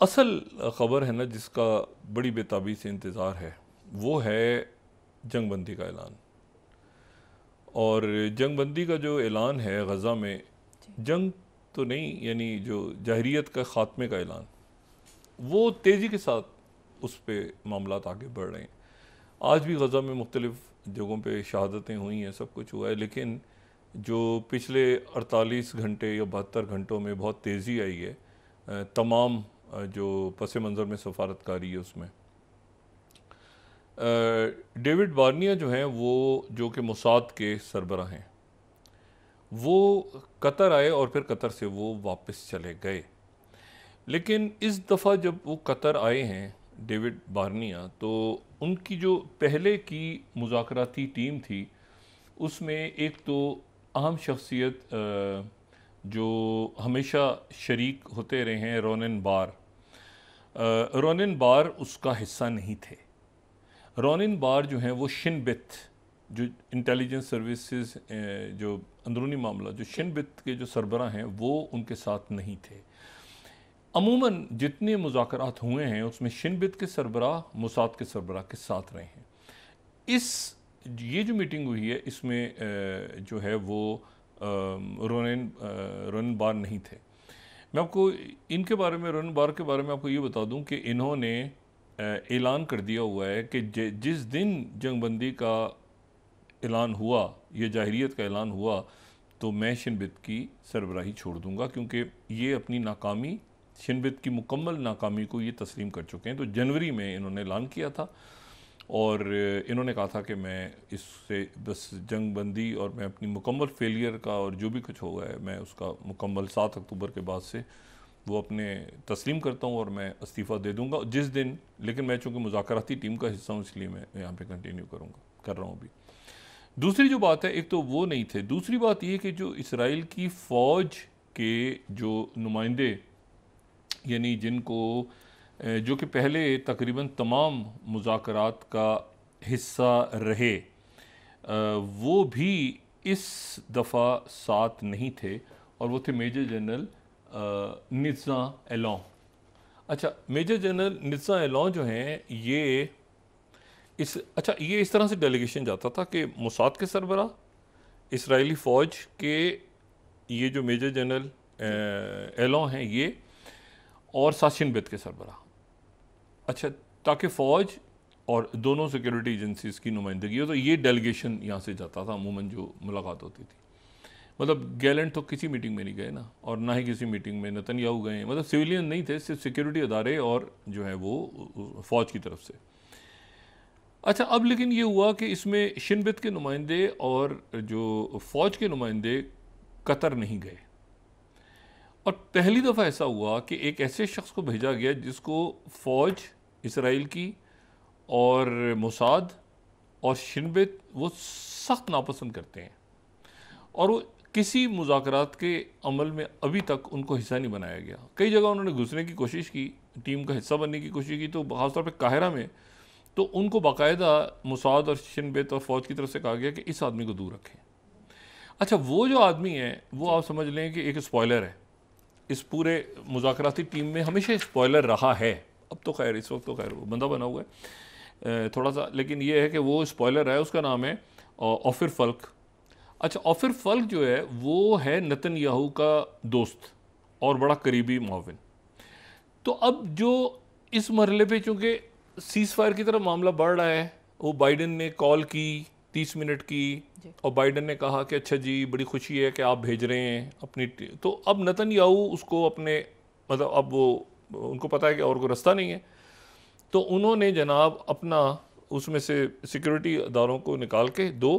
असल ख़बर है ना जिसका बड़ी बेताबी से इंतज़ार है, वो है जंग बंदी का ऐलान। और जंग बंदी का जो ऐलान है गज़ा में, जंग तो नहीं, यानी जो जाहिरियत का ख़ात्मे का ऐलान, वो तेज़ी के साथ उस पर मामलात आगे बढ़ रहे हैं। आज भी गज़ा में मुख्तलिफ़ जगहों पे शहादतें हुई हैं, सब कुछ हुआ है, लेकिन जो पिछले 48 घंटे या 72 घंटों में बहुत तेज़ी आई है तमाम जो पस मंज़र में सफारतकारी है उसमें। डेविड बार्निया जो हैं, वो जो कि मोसाद के सरबराह हैं, वो कतर आए और फिर कतर से वो वापस चले गए। लेकिन इस दफ़ा जब वो कतर आए हैं डेविड बार्निया, तो उनकी जो पहले की मुज़ाकराती टीम थी उसमें एक तो अहम शख्सियत जो हमेशा शरीक होते रहे हैं, रोनेन बार। रोनेन बार उसका हिस्सा नहीं थे। रोनेन बार जो हैं वो शिनबित, जो इंटेलिजेंस सर्विसेज, जो अंदरूनी मामला, जो शिनबित के जो सरबराह हैं, वो उनके साथ नहीं थे। अमूमन जितने मुज़ाकरात हुए हैं उसमें शिनबित के सरबराह मोसाद के सरबराह के साथ रहे हैं। ये जो मीटिंग हुई है इसमें जो है वो रोनेन बार नहीं थे। मैं आपको इनके बारे में, रोनेन बार के बारे में आपको ये बता दूं कि इन्होंने ऐलान कर दिया हुआ है कि जिस दिन जंगबंदी का ऐलान हुआ, ये जाहिरियत का ऐलान हुआ, तो मैं शिनबित की सरबराही छोड़ दूंगा, क्योंकि ये अपनी नाकामी, शिनबित की मुकम्मल नाकामी को ये तस्लीम कर चुके हैं। तो जनवरी में इन्होंने ऐलान किया था और इन्होंने कहा था कि मैं इससे बस जंग बंदी और मैं अपनी मुकम्मल फेलियर का और जो भी कुछ हो गया है मैं उसका मुकम्मल 7 अक्टूबर के बाद से वो अपने तस्लीम करता हूँ और मैं इस्तीफ़ा दे दूँगा जिस दिन। लेकिन मैं चूँकि मुज़ाकराती टीम का हिस्सा हूँ इसलिए मैं यहाँ पे कंटिन्यू कर रहा हूँ अभी। दूसरी जो बात है, एक तो वो नहीं थे, दूसरी बात ये कि जो इसराइल की फ़ौज के जो नुमाइंदे, यानी जिनको जो कि पहले तकरीबन तमाम मुज़ाकरात का हिस्सा रहे, वो भी इस दफ़ा साथ नहीं थे और वो थे मेजर जनरल निज़ा एलों। अच्छा, मेजर जनरल निज़ा एलों जो हैं ये ये इस तरह से डेलीगेशन जाता था कि मोसाद के सरबराह, इसराइली फ़ौज के ये जो मेजर जनरल एलों हैं ये, और साशिन बित के सरबराह। अच्छा, ताकि फ़ौज और दोनों सिक्योरिटी एजेंसीज़ की नुमाइंदगी हो, तो ये डेलीगेशन यहाँ से जाता था अमूमन जो मुलाकात होती थी। मतलब गैलेंट तो किसी मीटिंग में नहीं गए ना, और ना ही किसी मीटिंग में नेतन्याहू गए, मतलब सिविलियन नहीं थे, सिर्फ सिक्योरिटी अदारे और जो है वो फ़ौज की तरफ से। अच्छा, अब लेकिन ये हुआ कि इसमें शिनबित के नुमाइंदे और जो फ़ौज के नुमाइंदे कतर नहीं गए, और पहली दफ़ा ऐसा हुआ कि एक ऐसे शख्स को भेजा गया जिसको फ़ौज इसराइल की और मोसाद और शिनबित वो सख्त नापसंद करते हैं, और वो किसी मुज़ाकरात के अमल में अभी तक उनको हिस्सा नहीं बनाया गया। कई जगह उन्होंने घुसने की कोशिश की, टीम का हिस्सा बनने की कोशिश की, तो ख़ासतौर पर काहिरा में तो उनको बाकायदा मोसाद और शिनबित और फ़ौज की तरफ से कहा गया कि इस आदमी को दूर रखें। अच्छा, वो जो आदमी है वो आप समझ लें कि एक स्पॉयलर है इस पूरे मुज़ाकराती टीम में, हमेशा स्पॉयलर रहा है। अब तो खैर इस वक्त तो खैर वो बंदा बना हुआ है थोड़ा सा, लेकिन ये है कि वो स्पॉयलर है। उसका नाम है ऑफिर फ़ल्क। अच्छा, ऑफिर फ़ल्क जो है वो है नेतन्याहू का दोस्त और बड़ा करीबी मुआविन। तो अब जो इस मरहले पे चूँकि सीज़ फायर की तरफ मामला बढ़ रहा है, वो बाइडन ने कॉल की 30 मिनट की, और बाइडन ने कहा कि अच्छा जी बड़ी खुशी है कि आप भेज रहे हैं अपनी तो अब नेतन्याहू उसको अपने, मतलब अब वो उनको पता है कि और कोई रास्ता नहीं है, तो उन्होंने जनाब अपना उसमें से सिक्योरिटी अदारों को निकाल के दो,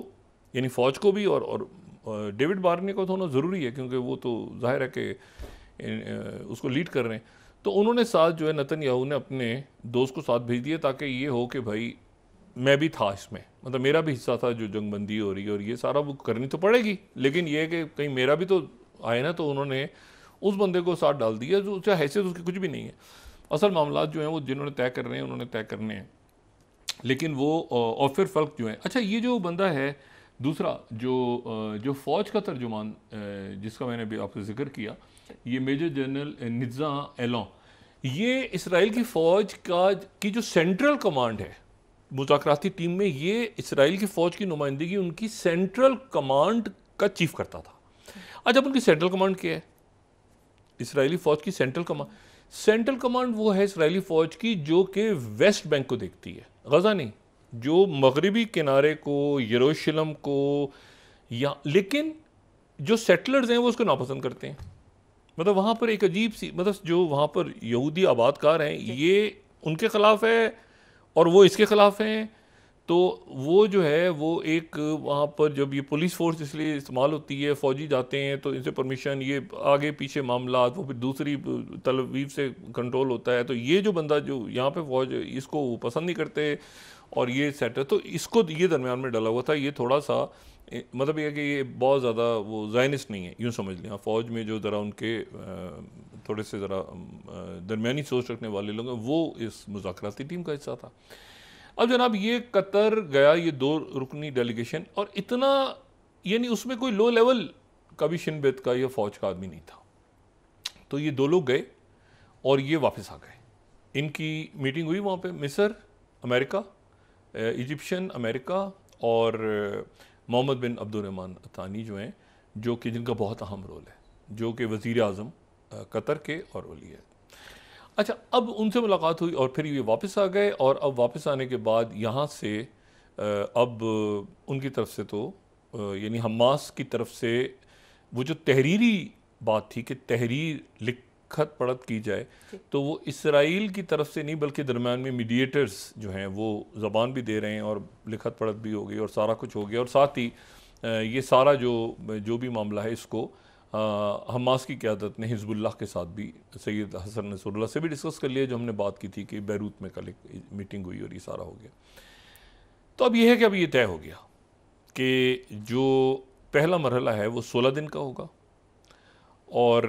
यानी फ़ौज को भी और डेविड बार्नी को तो होना ज़रूरी है क्योंकि वो तो जाहिर है कि उसको लीड कर रहे हैं। तो उन्होंने साथ जो है नेतन्याहू ने अपने दोस्त को साथ भेज दिया ताकि ये हो कि भाई मैं भी था इसमें, मतलब मेरा भी हिस्सा था जो जंगबंदी हो रही है और ये सारा वो करनी तो पड़ेगी, लेकिन ये है कि कहीं मेरा भी तो आए ना। तो उन्होंने उस बंदे को साथ डाल दिया जो उसका हैसियत उसकी कुछ भी नहीं है। असल मामला जो हैं वो जिन्होंने तय कर रहे हैं उन्होंने तय करने हैं, लेकिन वो और फिर फ़र्क जो है। अच्छा, ये जो बंदा है दूसरा जो फ़ौज का तर्जुमान जिसका मैंने अभी आपसे जिक्र किया, ये मेजर जनरल निज़ा एलों, ये इसराइल की फ़ौज की जो सेंट्रल कमांड है मुज़ाकराती टीम में, ये इसराइल की फ़ौज की नुमाइंदगी उनकी सेंट्रल कमांड का चीफ करता था। अच्छा, अब उनकी सेंट्रल कमांड क्या है? इसराइली फ़ौज की सेंट्रल कमांड वो है इसराइली फ़ौज की जो कि वेस्ट बैंक को देखती है, गज़ा नहीं, जो मगरबी किनारे को, यरूशलेम को, या लेकिन जो सेटलर्स हैं वो उसको नापसंद करते हैं। मतलब वहाँ पर एक अजीब सी, मतलब जो वहाँ पर यहूदी आबादकार हैं ये उनके ख़िलाफ़ है और वो इसके ख़िलाफ़ हैं। तो वो जो है वो एक वहाँ पर जब ये पुलिस फोर्स इसलिए इस्तेमाल होती है, फ़ौजी जाते हैं तो इनसे परमिशन, ये आगे पीछे मामला, वो फिर दूसरी तल अवीव से कंट्रोल होता है। तो ये जो बंदा जो यहाँ पे फ़ौज, इसको वो पसंद नहीं करते और ये सेट है, तो इसको ये दरमियान में डला हुआ था। ये थोड़ा सा मतलब ये कि ये बहुत ज़्यादा वो ज़ायनिस्ट नहीं है, यूँ समझ लें। फ़ौज में जो ज़रा उनके थोड़े से ज़रा दरमियानी सोच रखने वाले लोग हैं, वो इस मुज़ाकराती टीम का हिस्सा था। अब जनाब ये कतर गया, ये 2 रुकनी डेलीगेशन, और इतना यानी उसमें कोई लो लेवल का भी शिन बेत का या फ़ौज का आदमी नहीं था। तो ये 2 लोग गए और ये वापस आ गए। इनकी मीटिंग हुई वहाँ पे, मिस्र, अमेरिका, इजिप्शियन अमेरिका और मोहम्मद बिन अब्दुर्रहमान अतानी जो हैं, जो कि जिनका बहुत अहम रोल है, जो कि वज़ीर आज़म कतर के और वली है। अच्छा, अब उनसे मुलाकात हुई और फिर ये वापस आ गए, और अब वापस आने के बाद यहाँ से अब उनकी तरफ से तो यानी हमास की तरफ से वो जो तहरीरी बात थी कि तहरीर लिखत पढ़त की जाए, तो वो इसराइल की तरफ से नहीं बल्कि दरम्यान में मीडिएटर्स जो हैं वो ज़बान भी दे रहे हैं और लिखत पढ़त भी हो गई और सारा कुछ हो गया। और साथ ही ये सारा जो भी मामला है इसको हमास की क़यादत ने हिज़्बुल्लाह के साथ भी, सैयद हसन नसरुल्लाह से भी डिस्कस कर लिया, जो हमने बात की थी कि बैरूत में कल एक मीटिंग हुई और ये सारा हो गया। तो अब ये है कि अब ये तय हो गया कि जो पहला मरहला है वो 16 दिन का होगा, और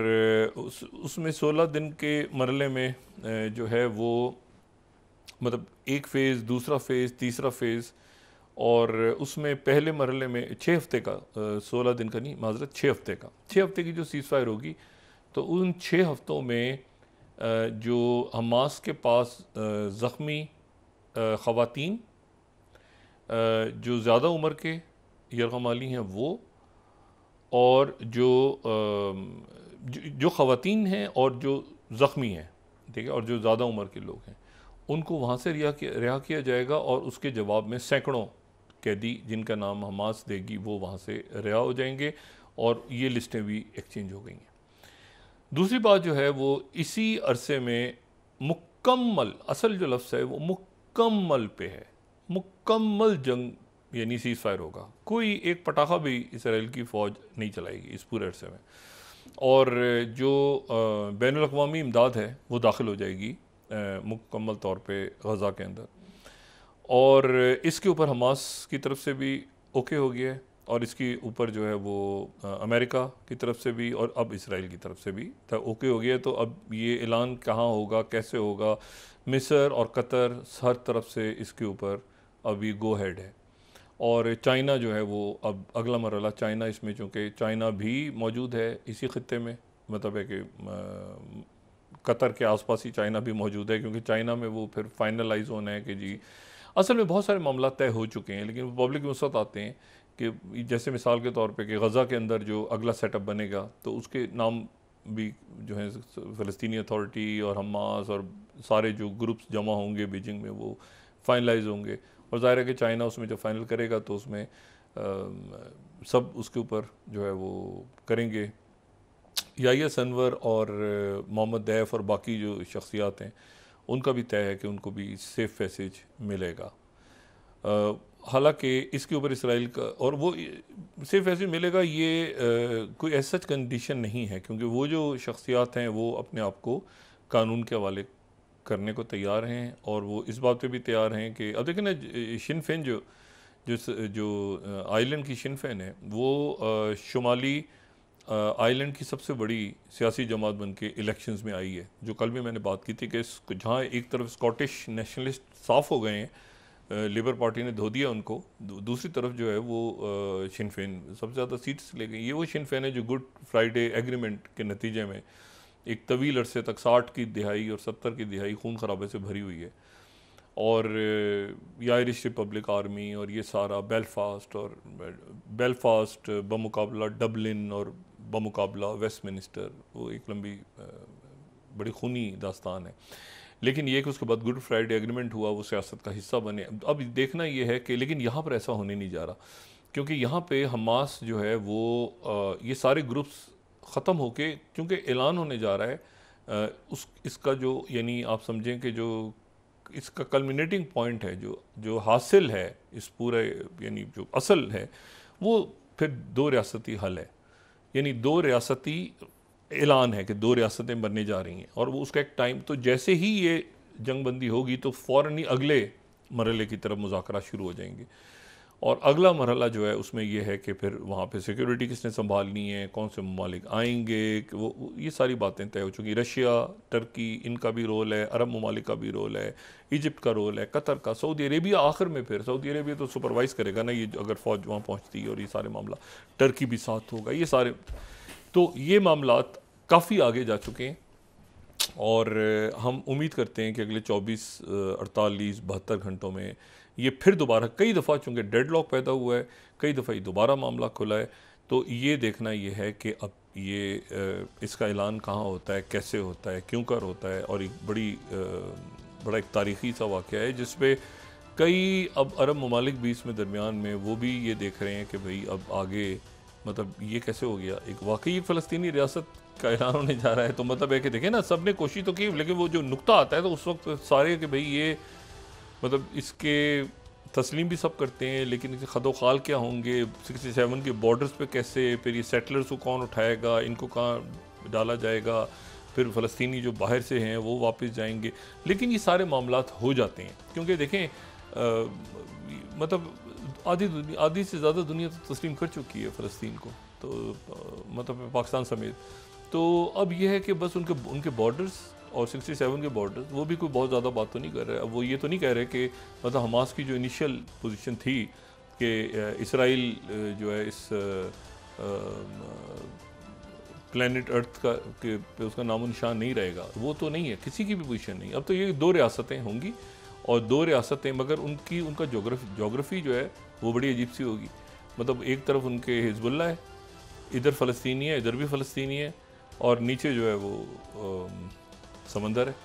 उसमें 16 दिन के मरहले में जो है वो मतलब एक फ़ेज़, दूसरा फ़ेज़, तीसरा फ़ेज़, और उसमें पहले मरहले में 6 हफ्ते का, 16 दिन का नहीं, माजरत 6 हफ्ते का, 6 हफ्ते की जो सीज़ फायर होगी, तो उन 6 हफ्तों में जो हमास के पास ज़ख्मी ख़वातीन, जो ज़्यादा उम्र के यरगमाली हैं वो, और जो ख़वातीन हैं और जो ज़ख्मी हैं, ठीक है, और जो ज़्यादा उम्र के लोग हैं, उनको वहाँ से रिहा किया जाएगा, और उसके जवाब में सैकड़ों कैदी जिनका नाम हमास देगी वो वहाँ से रिहा हो जाएंगे, और ये लिस्टें भी एक्सचेंज हो गई हैं। दूसरी बात जो है वो इसी अरसे में मुकम्मल, असल जो लफ्ज़ है वो मुकम्मल पे है, मुकम्मल जंग यानी सीज़ फायर होगा। कोई एक पटाखा भी इसराइल की फ़ौज नहीं चलाएगी इस पूरे अरसे में, और जो बैनुल अक़वामी इमदाद है वो दाखिल हो जाएगी मुकम्मल तौर पे गज़ा के अंदर, और इसके ऊपर हमास की तरफ से भी ओके हो गया है, और इसके ऊपर जो है वो अमेरिका की तरफ से भी और अब इसराइल की तरफ से भी ओके हो गया है। तो अब ये ऐलान कहाँ होगा, कैसे होगा, मिस्र और कतर हर तरफ से इसके ऊपर अभी गो हेड है। और चाइना जो है वो अब अगला मरहला, चाइना इसमें, चूँकि चाइना भी मौजूद है इसी ख़ित्ते में, मतलब है कि कतर के आसपास ही चाइना भी मौजूद है, क्योंकि चाइना में वो फिर फाइनलाइज होना है कि जी, असल में बहुत सारे मामला तय हो चुके हैं, लेकिन पब्लिक में उस वक्त आते हैं कि जैसे मिसाल के तौर पे कि गज़ा के अंदर जो अगला सेटअप बनेगा तो उसके नाम भी जो है फ़लस्तीनी अथॉरिटी और हमास और सारे जो ग्रुप्स जमा होंगे बीजिंग में वो फाइनलाइज होंगे, और ज़ाहिर है कि चाइना उसमें जब फाइनल करेगा तो उसमें सब उसके ऊपर जो है वो करेंगे। याहिया सिनवर और मोहम्मद दैफ और बाकी जो शख्सियात हैं उनका भी तय है कि उनको भी सेफ पैसेज मिलेगा। हालांकि इसके ऊपर इसराइल का, और वो सेफ पैसेज मिलेगा ये कोई ऐसा कंडीशन नहीं है, क्योंकि वो जो शख्सियात हैं वो अपने आप को कानून के हवाले करने को तैयार हैं, और वो इस बात पे भी तैयार हैं कि अब देखें ना, शिन फेन जो आइलैंड की शिन फेन है वो शुमाली आइलैंड की सबसे बड़ी सियासी जमात बन के इलेक्शंस में आई है, जो कल भी मैंने बात की थी कि जहाँ एक तरफ स्कॉटिश नेशनलिस्ट साफ़ हो गए हैं, लेबर पार्टी ने धो दिया उनको, दूसरी तरफ जो है वो शिन फेन सबसे ज़्यादा सीट्स ले गई। ये वो शिन फेन है जो गुड फ्राइडे एग्रीमेंट के नतीजे में एक तवील अरसे तक 60 की दिहाई और 70 की दिहाई खून खराबे से भरी हुई है। और ये आयरिश रिपब्लिक आर्मी और ये सारा बेलफास्ट बमुकाबला डबलिन और बमुकाबला वेस्टमिनिस्टर, वो एक लंबी बड़ी खूनी दास्तान है। लेकिन ये कि उसके बाद गुड फ्राइडे एग्रीमेंट हुआ, वो सियासत का हिस्सा बने। अब देखना ये है कि लेकिन यहाँ पर ऐसा होने नहीं जा रहा, क्योंकि यहाँ पे हमास जो है वो ये सारे ग्रुप्स ख़त्म होके, क्योंकि ऐलान होने जा रहा है इसका जो, यानी आप समझें कि जो इसका कल्मिनेटिंग पॉइंट है, जो हासिल है इस पूरे, यानी जो असल है वो फिर दो रियासती हल है। यानी दो रियासती ऐलान है कि दो रियासतें बनने जा रही हैं, और वो उसका एक टाइम, तो जैसे ही ये जंग बंदी होगी तो फ़ौरन ही अगले मरहले की तरफ मुज़ाकरात शुरू हो जाएंगे। और अगला मरहला जो है उसमें यह है कि फिर वहाँ पे सिक्योरिटी किसने संभालनी है, कौन से ममालिक आएंगे, वो ये सारी बातें तय हो चुकी। रशिया, टर्की, इनका भी रोल है, अरब ममालिक का भी रोल है, इजिप्ट का रोल है, कतर का, सऊदी अरेबिया आखिर में, फिर सऊदी अरेबिया तो सुपरवाइज़ करेगा ना ये अगर फ़ौज वहाँ पहुँचती है, और ये सारे मामला, टर्की भी साथ होगा, ये सारे। तो ये मामलात काफ़ी आगे जा चुके हैं, और हम उम्मीद करते हैं कि अगले 24, 48, 72 घंटों में ये फिर दोबारा, कई दफ़ा चूँकि डेडलॉक पैदा हुआ है, कई दफ़ा ये दोबारा मामला खुला है, तो ये देखना ये है कि अब ये इसका ऐलान कहाँ होता है, कैसे होता है, क्यों कर होता है। और एक बड़ा एक तारीख़ी सा वाक़या है जिसपे कई अब अरब ममालिक भी इसमें दरमियान में वो भी ये देख रहे हैं कि भाई अब आगे मतलब ये कैसे हो गया, एक वाकई फ़लस्तीनी रियासत का ऐलान होने जा रहा है। तो मतलब है कि देखें ना, सब ने कोशिश तो की, लेकिन वो जो नुक्ता आता है तो उस वक्त सारे कि भाई ये मतलब इसके तस्लीम भी सब करते हैं, लेकिन इसके खदोखाल क्या होंगे, 67 के बॉर्डर्स पे कैसे, फिर ये सेटलर्स को कौन उठाएगा, इनको कहाँ डाला जाएगा, फिर फ़लस्तीनी जो बाहर से हैं वो वापस जाएंगे। लेकिन ये सारे मामलात हो जाते हैं, क्योंकि देखें मतलब आधी से ज़्यादा दुनिया तो तस्लीम कर चुकी है फ़लस्तीन को, तो मतलब पाकिस्तान समेत। तो अब यह है कि बस उनके बॉर्डर्स और 67 के बॉर्डर्स, वो भी कोई बहुत ज़्यादा बात तो नहीं कर रहे। अब वो ये तो नहीं कह रहे कि मतलब हमास की जो इनिशियल पोजीशन थी कि इसराइल जो है इस प्लेनेट अर्थ का पे उसका नामो निशान नहीं रहेगा, वो तो नहीं है, किसी की भी पोजीशन नहीं। अब तो ये दो रियासतें होंगी, और दो रियासतें, मगर उनका जोग्राफ़ी जो है वो बड़ी अजीब सी होगी। मतलब एक तरफ उनके हिजबुल्ला है, इधर फ़लस्तीनी है, इधर भी फ़लस्तीनी है, और नीचे जो है वो समंदर है।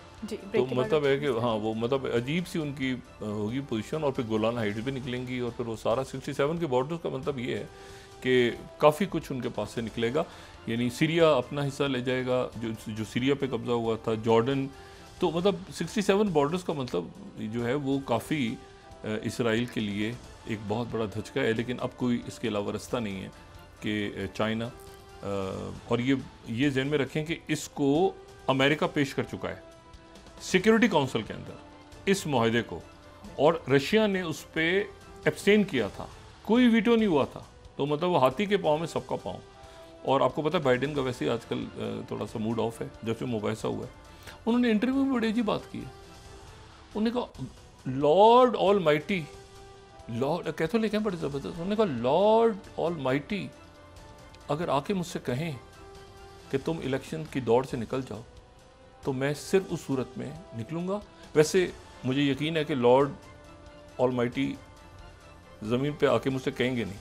तो मतलब है कि हाँ, वो मतलब अजीब सी उनकी होगी पोजीशन, और फिर गोलान हाइट्स भी निकलेंगी, और फिर वो सारा 67 के बॉर्डर्स का मतलब ये है कि काफ़ी कुछ उनके पास से निकलेगा। यानी सीरिया अपना हिस्सा ले जाएगा, जो सीरिया पे कब्ज़ा हुआ था, जॉर्डन। तो मतलब 67 बॉर्डर्स का मतलब जो है वो काफ़ी इसराइल के लिए एक बहुत बड़ा धचका है। लेकिन अब कोई इसके अलावा रास्ता नहीं है कि चाइना, और ये ज़हन में रखें कि इसको अमेरिका पेश कर चुका है सिक्योरिटी काउंसिल के अंदर इस मुआहदे को, और रशिया ने उस पर एब्सटेन किया था, कोई वीटो नहीं हुआ था। तो मतलब वो हाथी के पाँव में सबका पाँव। और आपको पता है बाइडेन का वैसे ही आजकल थोड़ा सा मूड ऑफ है, जब से मुबाहिसा हुआ है। उन्होंने इंटरव्यू में बड़ी अजीब बात की है, उन्होंने कहा Lord all mighty, Lord Catholic हैं बड़े ज़बरदस्त, उन्होंने कहा लॉर्ड ऑल माइटी अगर आके मुझसे कहें कि तुम इलेक्शन की दौड़ से निकल जाओ, तो मैं सिर्फ उस सूरत में निकलूँगा। वैसे मुझे यकीन है कि लॉर्ड ऑल माइटी ज़मीन पे आके मुझसे कहेंगे नहीं,